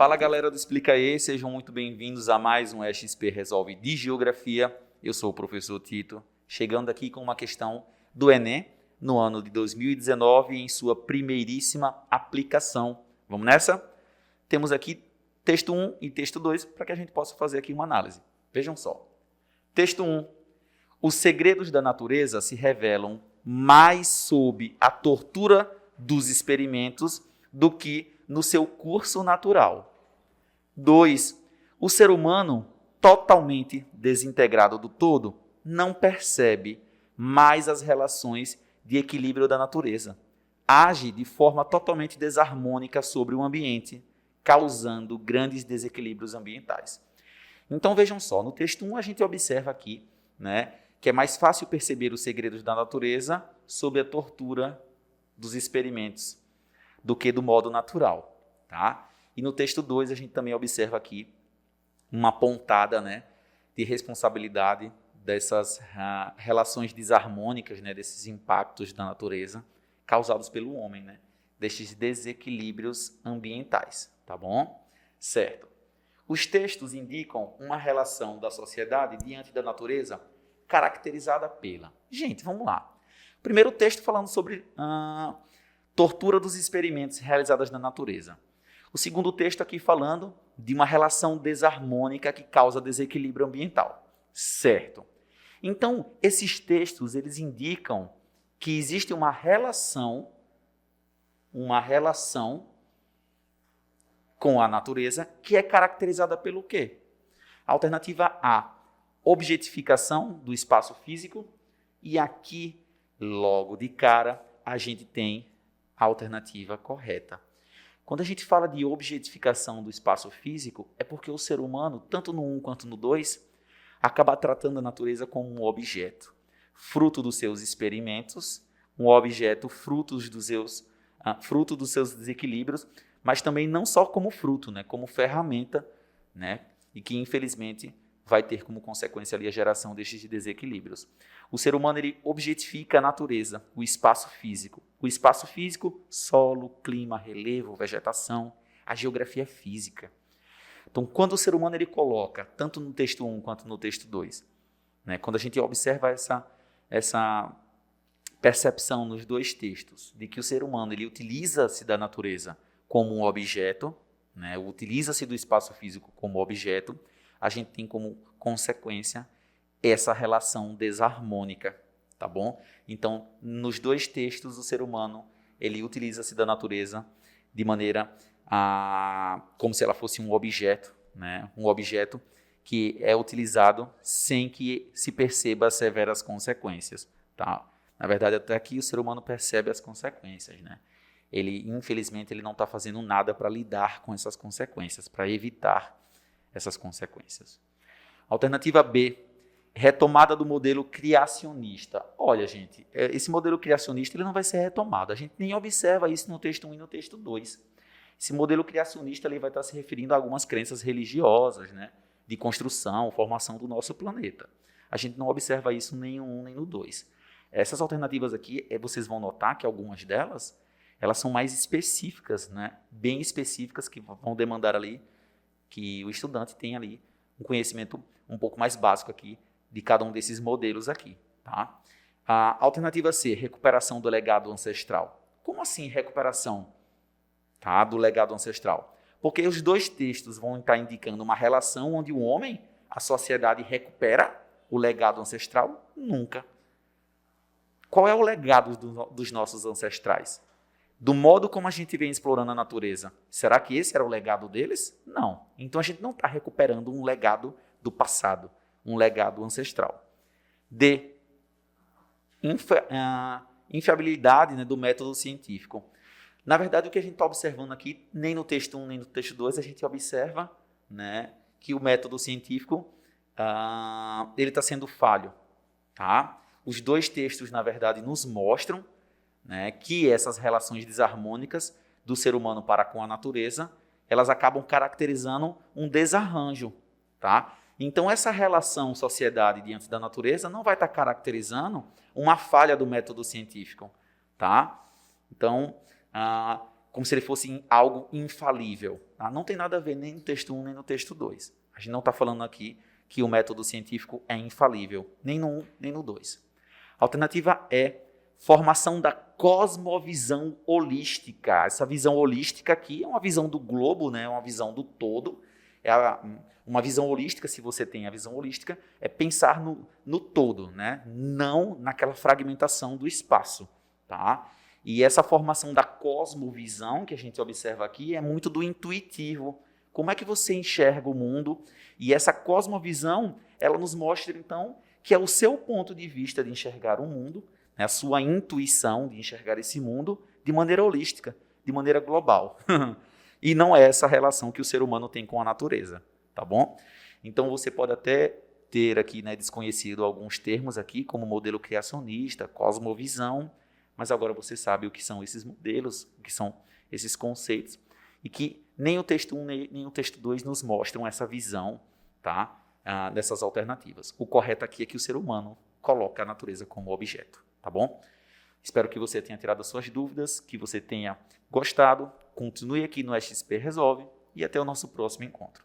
Fala galera do Explica aí, sejam muito bem-vindos a mais um EXP Resolve de Geografia. Eu sou o professor Tito, chegando aqui com uma questão do Enem no ano de 2019 em sua primeiríssima aplicação. Vamos nessa? Temos aqui texto 1 e texto 2 para que a gente possa fazer aqui uma análise. Vejam só. Texto 1. Os segredos da natureza se revelam mais sob a tortura dos experimentos do que no seu curso natural. 2. O ser humano, totalmente desintegrado do todo, não percebe mais as relações de equilíbrio da natureza. Age de forma totalmente desarmônica sobre o ambiente, causando grandes desequilíbrios ambientais. Então vejam só, no texto 1 a gente observa aqui, que é mais fácil perceber os segredos da natureza sob a tortura dos experimentos do que do modo natural. Tá? E no texto 2 a gente também observa aqui uma pontada de responsabilidade dessas relações desarmônicas, desses impactos da natureza causados pelo homem, destes desequilíbrios ambientais. Tá bom? Certo. Os textos indicam uma relação da sociedade diante da natureza caracterizada pela... Gente, vamos lá. Primeiro texto falando sobre tortura dos experimentos realizados na natureza. O segundo texto aqui falando de uma relação desarmônica que causa desequilíbrio ambiental. Certo. Então, esses textos, eles indicam que existe uma relação com a natureza que é caracterizada pelo quê? Alternativa A, objetificação do espaço físico. E aqui, logo de cara, a gente tem a alternativa correta. Quando a gente fala de objetificação do espaço físico, é porque o ser humano, tanto no 1 quanto no 2, acaba tratando a natureza como um objeto, fruto dos seus experimentos, um objeto fruto dos seus desequilíbrios, mas também não só como fruto, como ferramenta, e que infelizmente vai ter como consequência ali a geração destes desequilíbrios. O ser humano ele objetifica a natureza, o espaço físico. O espaço físico, solo, clima, relevo, vegetação, a geografia física. Então, quando o ser humano ele coloca, tanto no texto 1 quanto no texto 2, quando a gente observa essa percepção nos dois textos, de que o ser humano ele utiliza-se da natureza como um objeto, utiliza-se do espaço físico como objeto, a gente tem como consequência essa relação desarmônica, tá bom? Então, nos dois textos, o ser humano ele utiliza-se da natureza de maneira como se ela fosse um objeto, um objeto que é utilizado sem que se perceba as severas consequências, tá? Na verdade, até aqui o ser humano percebe as consequências, Ele, infelizmente, ele não está fazendo nada para lidar com essas consequências, para evitar essas consequências. Alternativa B, retomada do modelo criacionista. Olha, gente, esse modelo criacionista ele não vai ser retomado. A gente nem observa isso no texto 1 e no texto 2. Esse modelo criacionista ele vai estar se referindo a algumas crenças religiosas, de construção, formação do nosso planeta. A gente não observa isso nem no 1 nem no 2. Essas alternativas aqui, vocês vão notar que algumas delas, elas são mais específicas, bem específicas, que vão demandar ali que o estudante tenha ali um conhecimento um pouco mais básico aqui de cada um desses modelos aqui. Tá? A alternativa C, recuperação do legado ancestral. Como assim recuperação do legado ancestral? Porque os dois textos vão estar indicando uma relação onde o homem, a sociedade, recupera o legado ancestral? Nunca. Qual é o legado dos nossos ancestrais? Do modo como a gente vem explorando a natureza, será que esse era o legado deles? Não. Então a gente não está recuperando um legado do passado, um legado ancestral. D. Infiabilidade do método científico. Na verdade, o que a gente está observando aqui, nem no texto 1 nem no texto 2, a gente observa que o método científico ele está sendo falho. Tá? Os dois textos, na verdade, nos mostram que essas relações desarmônicas do ser humano para com a natureza, elas acabam caracterizando um desarranjo. Tá? Então, essa relação sociedade diante da natureza não vai estar caracterizando uma falha do método científico. Tá? Então, como se ele fosse algo infalível. Tá? Não tem nada a ver nem no texto 1, nem no texto 2. A gente não está falando aqui que o método científico é infalível, nem no 1, nem no 2. A alternativa é formação da cosmovisão holística. Essa visão holística aqui é uma visão do globo, né? Uma visão do todo. Uma visão holística, se você tem a visão holística, é pensar no todo, né? Não naquela fragmentação do espaço. Tá? E essa formação da cosmovisão que a gente observa aqui é muito do intuitivo. Como é que você enxerga o mundo? E essa cosmovisão, ela nos mostra, então, que é o seu ponto de vista de enxergar o mundo, né, a sua intuição de enxergar esse mundo de maneira holística, de maneira global. E não é essa relação que o ser humano tem com a natureza, tá bom? Então, você pode até ter aqui, né, desconhecido alguns termos aqui, como modelo criacionista, cosmovisão, mas agora você sabe o que são esses modelos, o que são esses conceitos, e que nem o texto 1 nem o texto 2 nos mostram essa visão, tá, dessas alternativas. O correto aqui é que o ser humano coloca a natureza como objeto, tá bom? Espero que você tenha tirado as suas dúvidas, que você tenha gostado. Continue aqui no XP Resolve e até o nosso próximo encontro.